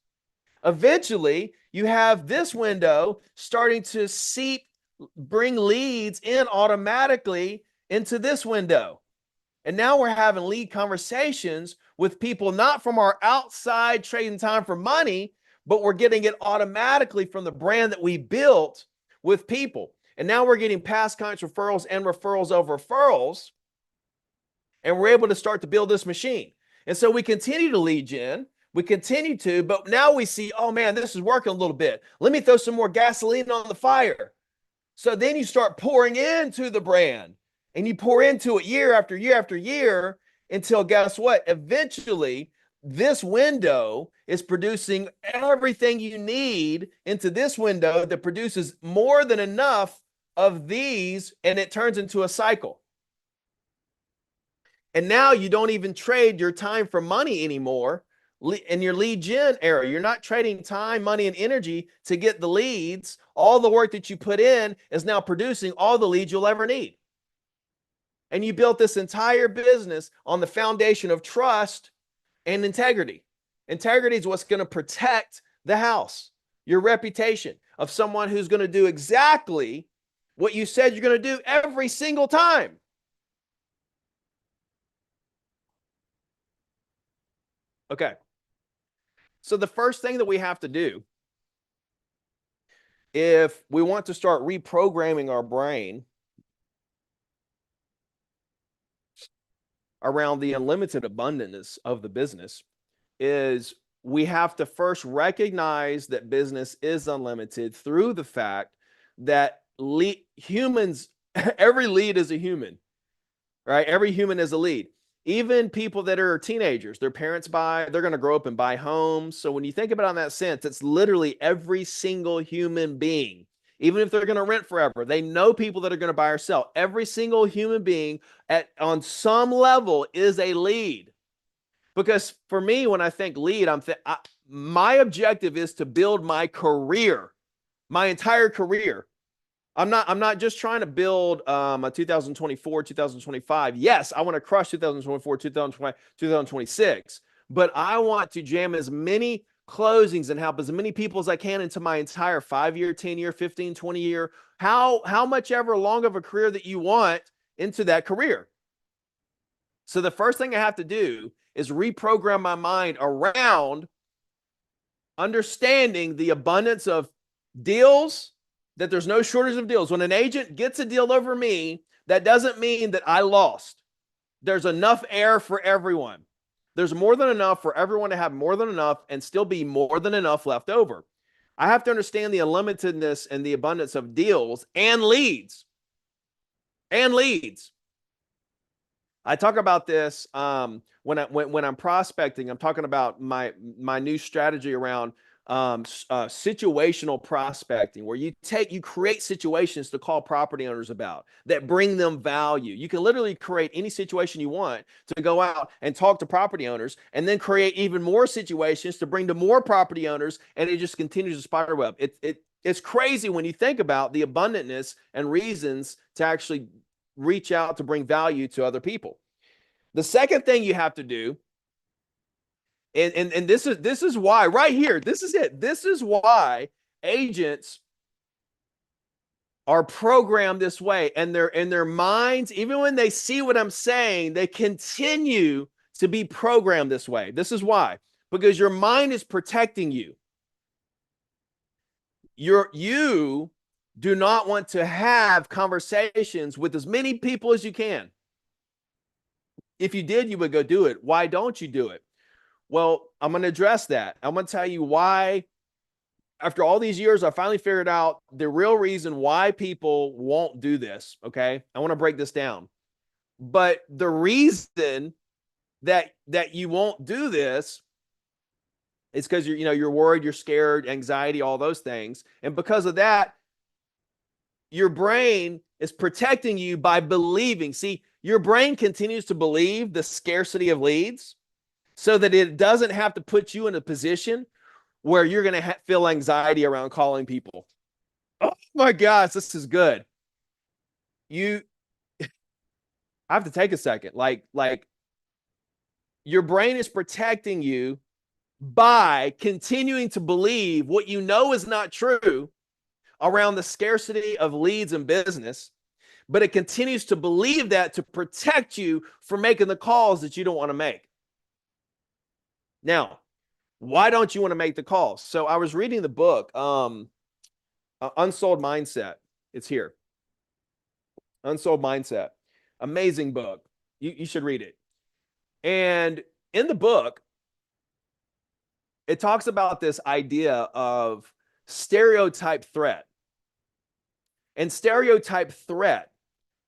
Eventually, you have this window starting to bring leads in automatically into this window. And now we're having lead conversations with people not from our outside trading time for money, but we're getting it automatically from the brand that we built with people. And now we're getting past clients referrals and referrals over referrals. And we're able to start to build this machine. And so we continue to lead gen. We continue to, but now we see, oh man, this is working a little bit. Let me throw some more gasoline on the fire. So then you start pouring into the brand and you pour into it year after year after year until guess what? Eventually, this window is producing everything you need into this window that produces more than enough of these, and it turns into a cycle. And now you don't even trade your time for money anymore in your lead gen era. You're not trading time, money, and energy to get the leads. All the work that you put in is now producing all the leads you'll ever need. And you built this entire business on the foundation of trust and integrity. Integrity is what's going to protect the house, your reputation of someone who's going to do exactly what you said you're going to do every single time. Okay. So the first thing that we have to do if we want to start reprogramming our brain around the unlimited abundance of the business is we have to first recognize that business is unlimited through the fact that humans, every lead is a human, right? Every human is a lead. Even people that are teenagers, their parents they're going to grow up and buy homes. So when you think about it in that sense, it's literally every single human being. Even if they're going to rent forever, they know people that are going to buy or sell. Every single human being on some level is a lead. Because for me, when I think lead, my objective is to build my career, my entire career. I'm not just trying to build a 2024, 2025. Yes, I want to crush 2024, 2025, 2026, but I want to jam as many closings and help as many people as I can into my entire 5-year, 10-year, 15, 20-year, how much ever long of a career that you want into that career. So the first thing I have to do is reprogram my mind around understanding the abundance of deals, that there's no shortage of deals. When an agent gets a deal over me, that doesn't mean that I lost. There's enough air for everyone. There's more than enough for everyone to have more than enough and still be more than enough left over. I have to understand the unlimitedness and the abundance of deals and leads. And leads. I talk about this when I'm prospecting. I'm talking about my new strategy around situational prospecting, where you create situations to call property owners about that bring them value. You can literally create any situation you want to go out and talk to property owners, and then create even more situations to bring to more property owners, and it just continues to spider web. It's crazy when you think about the abundantness and reasons to actually reach out to bring value to other people. The second thing you have to do, and this is why right here, this is it. This is why agents are programmed this way, and their minds, even when they see what I'm saying, they continue to be programmed this way. This is why, because your mind is protecting you. You do not want to have conversations with as many people as you can. If you did, you would go do it. Why don't you do it? Well, I'm going to address that. I'm going to tell you why. After all these years, I finally figured out the real reason why people won't do this. Okay. I want to break this down. But the reason that you won't do this is because you're worried, you're scared, anxiety, all those things. And because of that, your brain is protecting you by believing. See, your brain continues to believe the scarcity of leads so that it doesn't have to put you in a position where you're going to feel anxiety around calling people. Oh my gosh, this is good. I have to take a second. Like your brain is protecting you by continuing to believe what you know is not true around the scarcity of leads and business, but it continues to believe that to protect you from making the calls that you don't want to make. Now, why don't you want to make the calls? So I was reading the book, Unsold Mindset. It's here. Unsold Mindset. Amazing book. You should read it. And in the book, it talks about this idea of stereotype threat. And stereotype threat,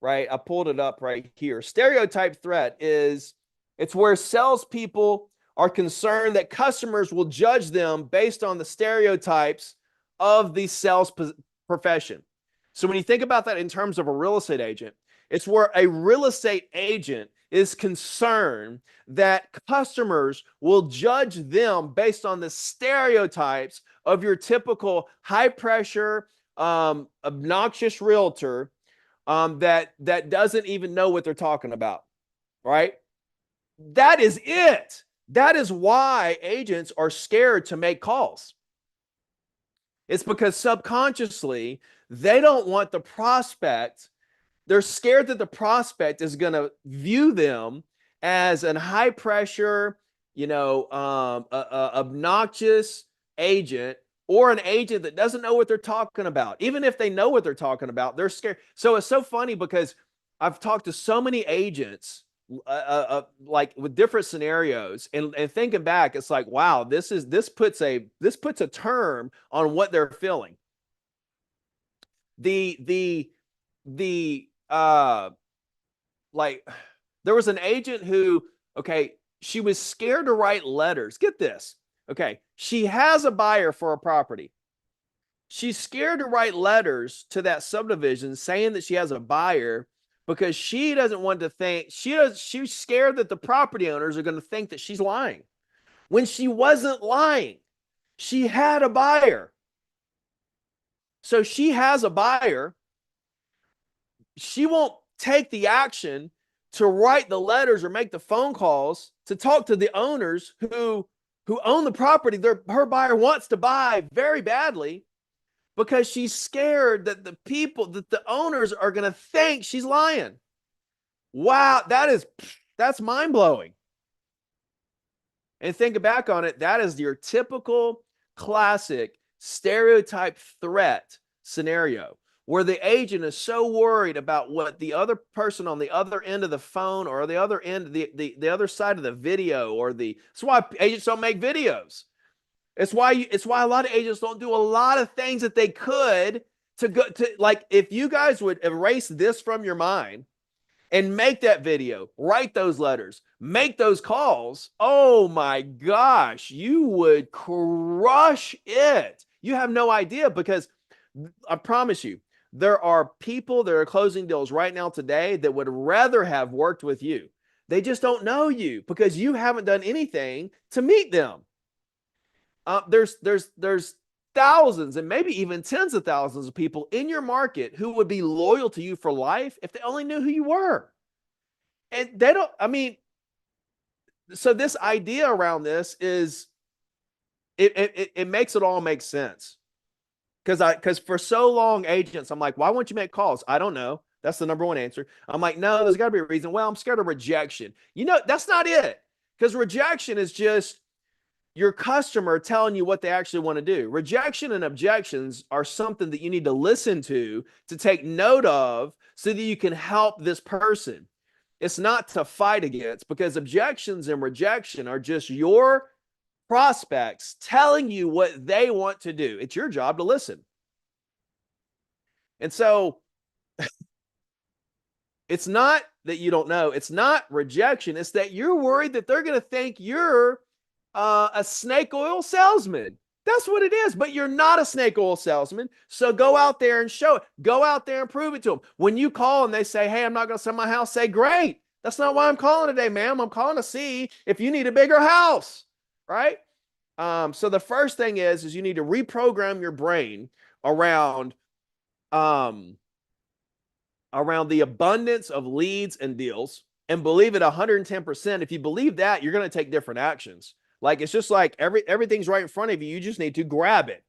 right? I pulled it up right here. Stereotype threat it's where salespeople are concerned that customers will judge them based on the stereotypes of the sales profession. So when you think about that in terms of a real estate agent, it's where a real estate agent is concerned that customers will judge them based on the stereotypes of your typical high pressure, obnoxious realtor that doesn't even know what they're talking about, right? That is it. That is why agents are scared to make calls. It's because subconsciously, they don't want the prospect. They're scared that the prospect is going to view them as a high pressure, obnoxious agent or an agent that doesn't know what they're talking about. Even if they know what they're talking about, they're scared. So it's so funny because I've talked to so many agents like with different scenarios, and thinking back, it's like, wow, this puts a term on what they're feeling. The like there was an agent who, okay, she was scared to write letters. Get this. Okay, she has a buyer for a property. She's scared to write letters to that subdivision saying that she has a buyer because she doesn't want to think she's scared that the property owners are going to think that she's lying when she wasn't lying. She had a buyer. So she has a buyer. She won't take the action to write the letters or make the phone calls to talk to the owners who own the property her buyer wants to buy very badly, because she's scared that the owners are going to think she's lying. Wow, that's mind-blowing. And think back on it, that is your typical classic stereotype threat scenario, where the agent is so worried about what the other person on the other end of the phone or the other end, the other side of the video, that's why agents don't make videos. It's why a lot of agents don't do a lot of things that they could to go to. Like, if you guys would erase this from your mind and make that video, write those letters, make those calls, oh my gosh, you would crush it. You have no idea, because I promise you, there are people that are closing deals right now today that would rather have worked with you. They just don't know you because you haven't done anything to meet them. There's thousands and maybe even tens of thousands of people in your market who would be loyal to you for life if they only knew who you were. And they don't, I mean, so this idea around this is it makes it all make sense. Because for so long, agents, I'm like, why won't you make calls? I don't know. That's the number one answer. I'm like, no, there's got to be a reason. Well, I'm scared of rejection. That's not it. Because rejection is just your customer telling you what they actually want to do. Rejection and objections are something that you need to listen to take note of so that you can help this person. It's not to fight against, because objections and rejection are just your prospects telling you what they want to do. It's your job to listen. And so it's not that you don't know. It's not rejection. It's that you're worried that they're going to think you're a snake oil salesman. That's what it is. But you're not a snake oil salesman. So go out there and show it. Go out there and prove it to them. When you call and they say, hey, I'm not going to sell my house, say, great. That's not why I'm calling today, ma'am. I'm calling to see if you need a bigger house, right? So the first thing is you need to reprogram your brain around the abundance of leads and deals, and believe it 110%. If you believe that, you're going to take different actions. Like, it's just like everything's right in front of you. You just need to grab it.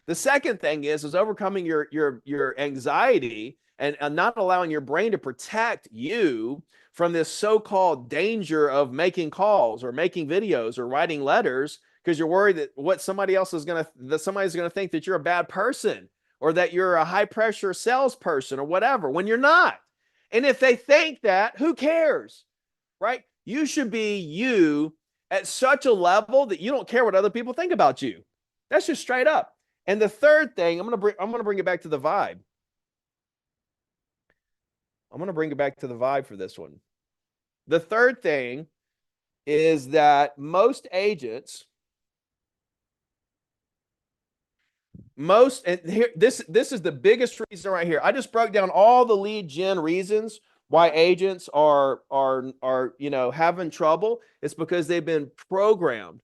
The second thing is overcoming your anxiety and not allowing your brain to protect you from this so-called danger of making calls or making videos or writing letters, because you're worried that somebody's going to think that you're a bad person or that you're a high pressure salesperson or whatever, when you're not. And if they think that, who cares, right? You should be you at such a level that you don't care what other people think about you. That's just straight up. And the third thing, I'm going to bring it back to the vibe. I'm going to bring it back to the vibe for this one. The third thing is that most agents, and here, this is the biggest reason right here. I just broke down all the lead gen reasons why agents are having trouble. It's because they've been programmed.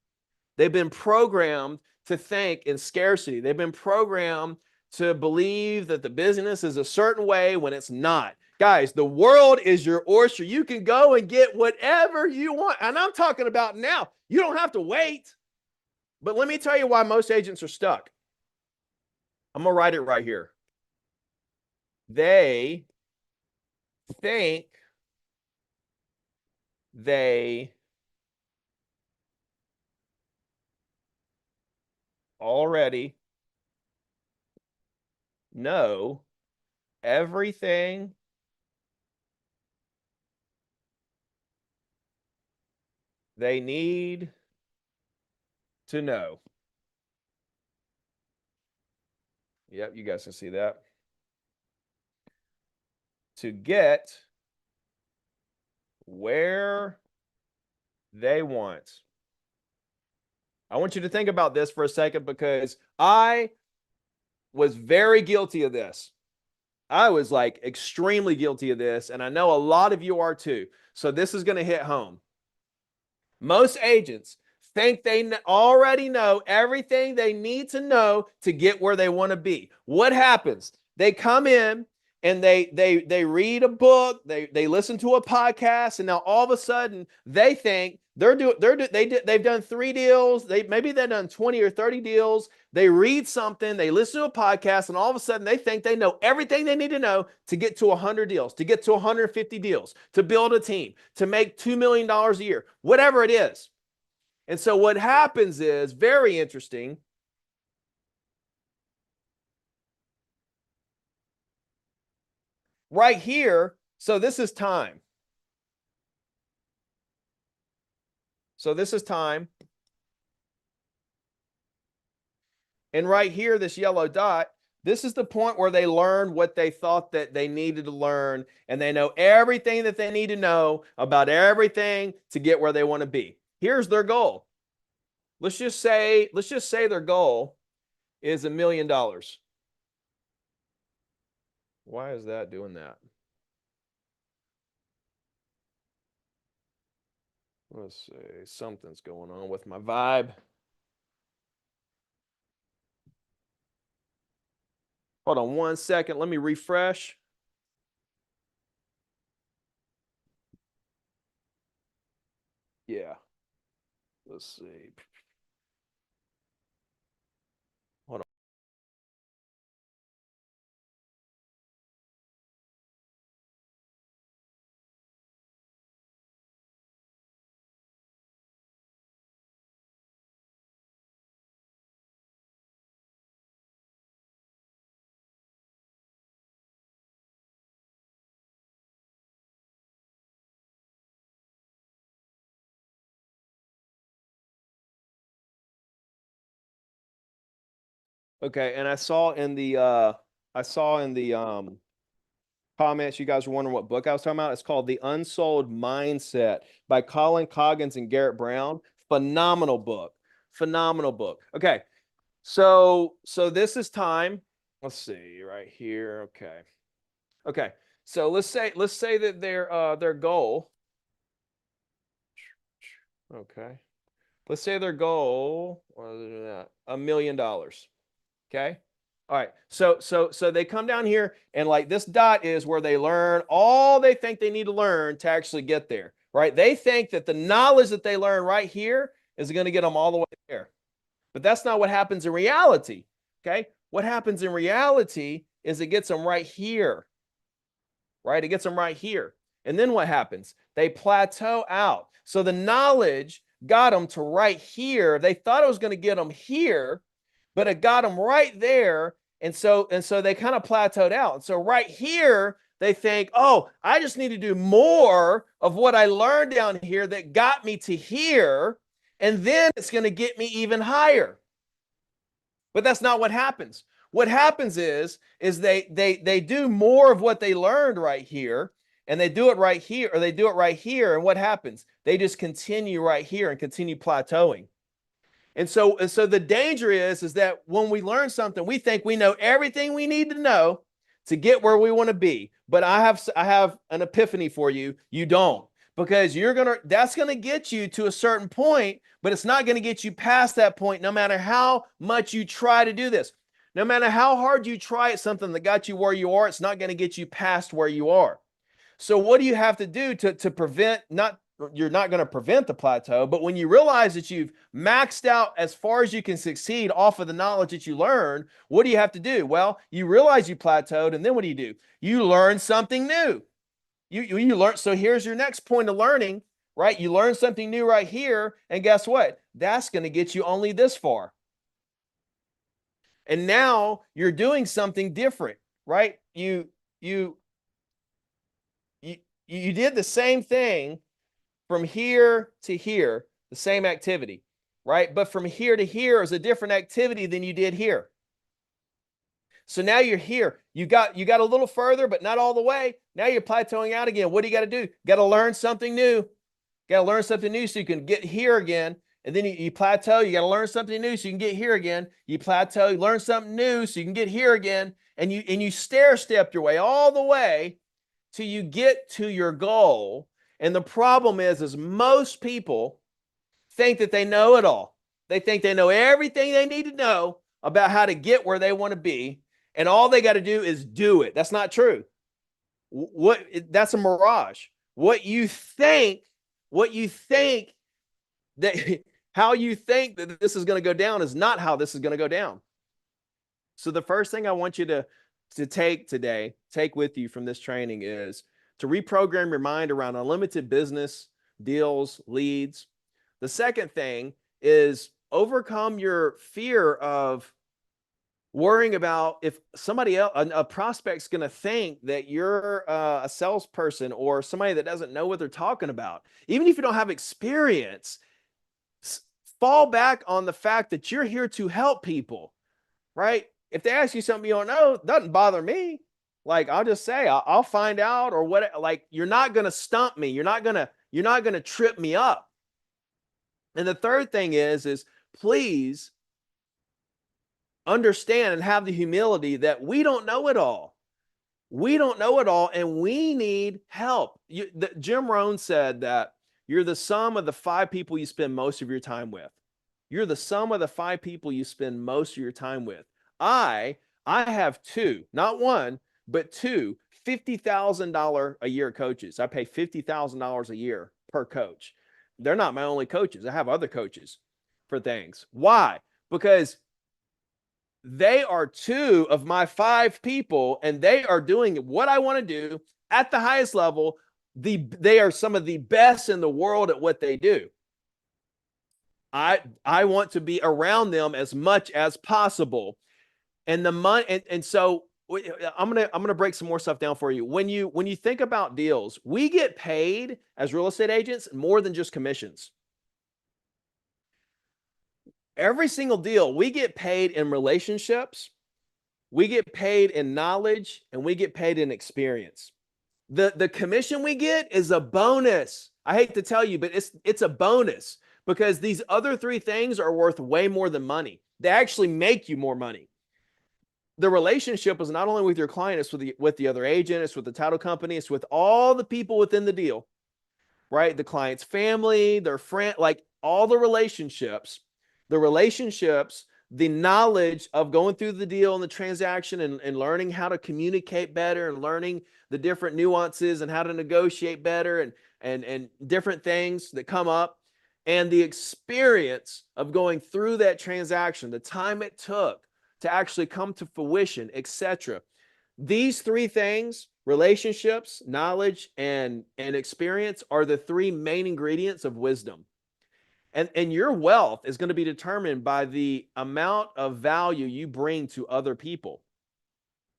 They've been programmed to think in scarcity. They've been programmed to believe that the business is a certain way when it's not. Guys, the world is your oyster. You can go and get whatever you want. And I'm talking about now. You don't have to wait. But let me tell you why most agents are stuck. I'm going to write it right here. They think they already know everything they need to know. Yep, you guys can see that. To get where they want. I want you to think about this for a second because I was very guilty of this. I was like extremely guilty of this, and I know a lot of you are too. So this is going to hit home. Most agents think they already know everything they need to know to get where they want to be. What happens? They come in and they read a book, they listen to a podcast, and now all of a sudden they think they've done 3 deals, they've done 20 or 30 deals. They read something, they listen to a podcast, and all of a sudden they think they know everything they need to know to get to 100 deals, to get to 150 deals, to build a team, to make $2 million a year, whatever it is. And so what happens is very interesting. Right here, so this is time. So this is time. And right here, this yellow dot, this is the point where they learn what they thought that they needed to learn, and they know everything that they need to know about everything to get where they want to be. Here's their goal. Let's just say their goal is $1 million. Why is that doing that? Let's see, something's going on with my vibe. Hold on 1 second. Let me refresh. Yeah. Let's see. Hold on. Okay, and I saw in the comments you guys were wondering what book I was talking about. It's called The Unsold Mindset by Colin Coggins and Garrett Brown. Phenomenal book. Phenomenal book. Okay. So this is time. Let's see right here. Okay. Okay. So let's say that their goal. Okay. Let's say their goal $1 million. Okay. All right. So they come down here, and like this dot is where they learn all they think they need to learn to actually get there. Right. They think that the knowledge that they learn right here is going to get them all the way there. But that's not what happens in reality. Okay. What happens in reality is it gets them right here. Right. It gets them right here. And then what happens? They plateau out. So the knowledge got them to right here. They thought it was going to get them here, but it got them right there. And so they kind of plateaued out. And so right here, they think, oh, I just need to do more of what I learned down here that got me to here. And then it's going to get me even higher. But that's not what happens. What happens is they do more of what they learned right here, and they do it right here, or they do it right here. And what happens? They just continue right here and continue plateauing. And so the danger is that when we learn something, we think we know everything we need to know to get where we want to be. But I have an epiphany for you. You don't, because that's going to get you to a certain point, but it's not going to get you past that point, no matter how much you try to do this. No matter how hard you try at something that got you where you are, it's not going to get you past where you are. So what do you have to do to prevent, you're not going to prevent the plateau, but when you realize that you've maxed out as far as you can succeed off of the knowledge that you learned, what do you have to do? Well, you realize you plateaued, and then what do? You learn something new. You learn. So here's your next point of learning, right? You learn something new right here, and guess what? That's going to get you only this far. And now you're doing something different, right? You did the same thing from here to here, the same activity, right? But from here to here is a different activity than you did here. So now you're here. You got a little further, but not all the way. Now you're plateauing out again. What do you got to do? Got to learn something new. Got to learn something new so you can get here again. And then you plateau. You got to learn something new so you can get here again. You plateau. You learn something new so you can get here again. And you stair step your way all the way till you get to your goal. And the problem is most people think that they know it all. They think they know everything they need to know about how to get where they want to be. And all they got to do is do it. That's not true. That's a mirage. What you think that how you think that this is going to go down is not how this is going to go down. So the first thing I want you to take with you from this training is to reprogram your mind around unlimited business, deals, leads. The second thing is overcome your fear of worrying about if somebody else, a prospect's going to think that you're a salesperson or somebody that doesn't know what they're talking about. Even if you don't have experience, fall back on the fact that you're here to help people, right? If they ask you something you don't know, it doesn't bother me. Like, I'll just say, I'll find out, or what. Like, you're not going to stump me. You're not going to trip me up. And the third thing is please understand and have the humility that we don't know it all. We don't know it all, and we need help. Jim Rohn said that you're the sum of the 5 people you spend most of your time with. You're the sum of the 5 people you spend most of your time with. I have 2, not 1, but 2 $50,000 a year coaches. I pay $50,000 a year per coach. They're not my only coaches. I have other coaches for things. Why? Because they are 2 of my 5 people, and they are doing what I want to do at the highest level. They are some of the best in the world at what they do. I want to be around them as much as possible. And the money, and so I'm gonna break some more stuff down for you. When you think about deals, we get paid as real estate agents more than just commissions. Every single deal, we get paid in relationships, we get paid in knowledge, and we get paid in experience. The commission we get is a bonus. I hate to tell you, but it's a bonus, because these other 3 things are worth way more than money. They actually make you more money. The relationship is not only with your client, it's with the other agent, it's with the title company, it's with all the people within the deal, right? The client's family, their friend, like all the relationships, the knowledge of going through the deal and the transaction, and learning how to communicate better, and learning the different nuances and how to negotiate better, and different things that come up, and the experience of going through that transaction, the time it took to actually come to fruition, etc. These 3 things, relationships, knowledge, and experience, are the 3 main ingredients of wisdom. And your wealth is going to be determined by the amount of value you bring to other people.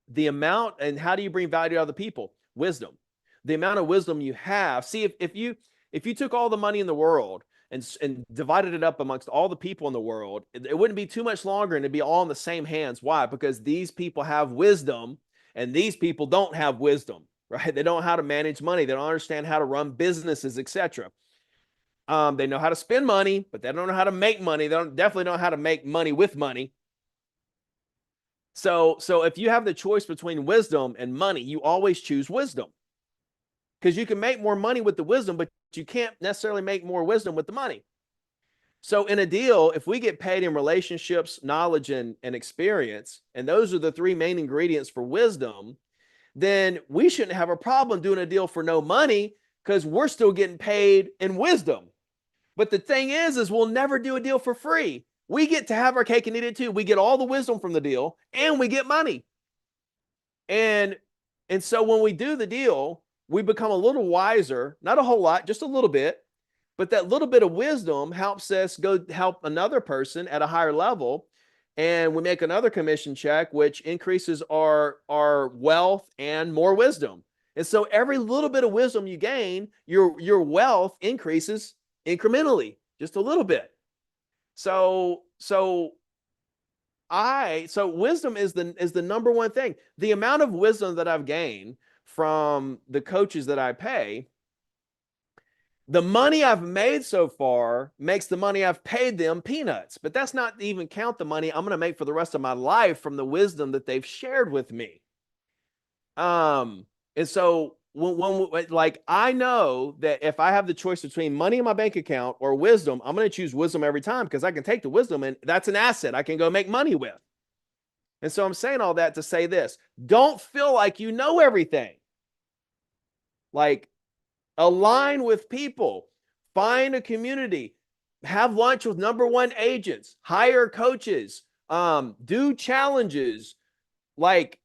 The amount, and how do you bring value to other people? Wisdom. The amount of wisdom you have. See, if you took all the money in the world and divided it up amongst all the people in the world, it wouldn't be too much longer, and it'd be all in the same hands. Why? Because these people have wisdom, and these people don't have wisdom, right? They don't know how to manage money. They don't understand how to run businesses, etc. They know how to spend money, but they don't know how to make money. They definitely know how to make money with money. So if you have the choice between wisdom and money, you always choose wisdom, because you can make more money with the wisdom, but you can't necessarily make more wisdom with the money. So in a deal, if we get paid in relationships, knowledge, and experience, and those are the 3 main ingredients for wisdom, then we shouldn't have a problem doing a deal for no money, because we're still getting paid in wisdom. But the thing is we'll never do a deal for free. We get to have our cake and eat it too. We get all the wisdom from the deal, and we get money. And so when we do the deal, we become a little wiser, not a whole lot, just a little bit. But that little bit of wisdom helps us go help another person at a higher level. and we make another commission check, which increases our wealth and more wisdom. And so every little bit of wisdom you gain, your wealth increases incrementally, just a little bit. So wisdom is the number one thing. The amount of wisdom that I've gained from the coaches that I pay, the money I've made so far makes the money I've paid them peanuts. But that's not even count the money I'm going to make for the rest of my life from the wisdom that they've shared with me. And so when like I know that if I have the choice between money in my bank account or wisdom, I'm going to choose wisdom every time because I can take the wisdom and that's an asset I can go make money with. And so I'm saying all that to say this: don't feel like you know everything. Like, align with people, find a community, have lunch with number one agents, hire coaches, do challenges, like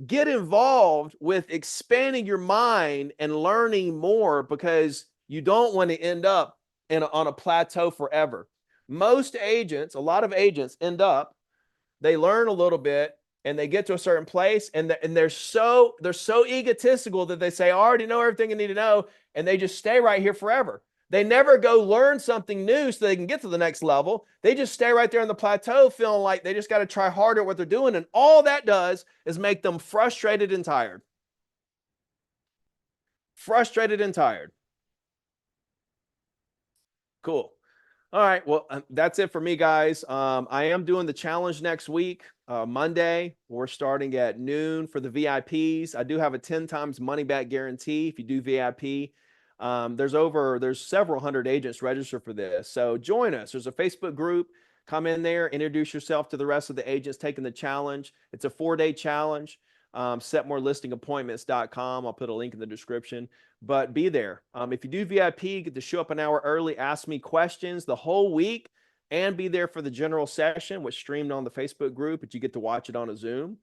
get involved with expanding your mind and learning more, because you don't want to end up on a plateau forever. Most agents, a lot of agents end up, they learn a little bit and they get to a certain place and they're so egotistical that they say, I already know everything I need to know, and they just stay right here forever. They never go learn something new so they can get to the next level. They just stay right there on the plateau feeling like they just got to try harder at what they're doing, and all that does is make them frustrated and tired. Frustrated and tired. Cool. All right. Well, that's it for me, guys. I am doing the challenge next week, Monday. We're starting at noon for the VIPs. I do have a 10 times money back guarantee if you do VIP. There's several hundred agents registered for this. So join us. There's a Facebook group. Come in there, introduce yourself to the rest of the agents taking the challenge. It's a 4-day challenge. Setmorelistingappointments.com. I'll put a link in the description, but be there. If you do VIP, get to show up an hour early, ask me questions the whole week, and be there for the general session, which streamed on the Facebook group, but you get to watch it on a Zoom.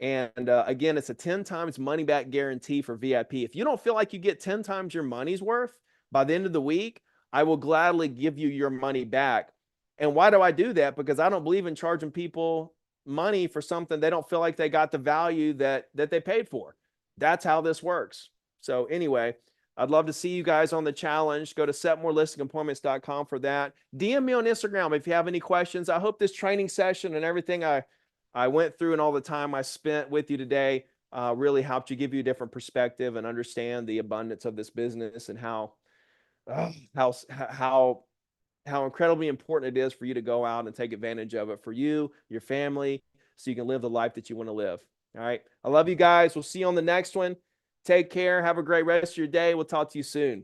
And again, it's a 10 times money back guarantee for VIP. If you don't feel like you get 10 times your money's worth by the end of the week, I will gladly give you your money back. And why do I do that? Because I don't believe in charging people money for something they don't feel like they got the value that they paid for. That's how this works. So anyway, I'd love to see you guys on the challenge. Go to setmorelistingappointments.com for that. DM me on Instagram if you have any questions. I hope this training session and everything I went through and all the time I spent with you today really helped you, give you a different perspective and understand the abundance of this business and how incredibly important it is for you to go out and take advantage of it for you, your family, so you can live the life that you want to live. All right. I love you guys. We'll see you on the next one. Take care. Have a great rest of your day. We'll talk to you soon.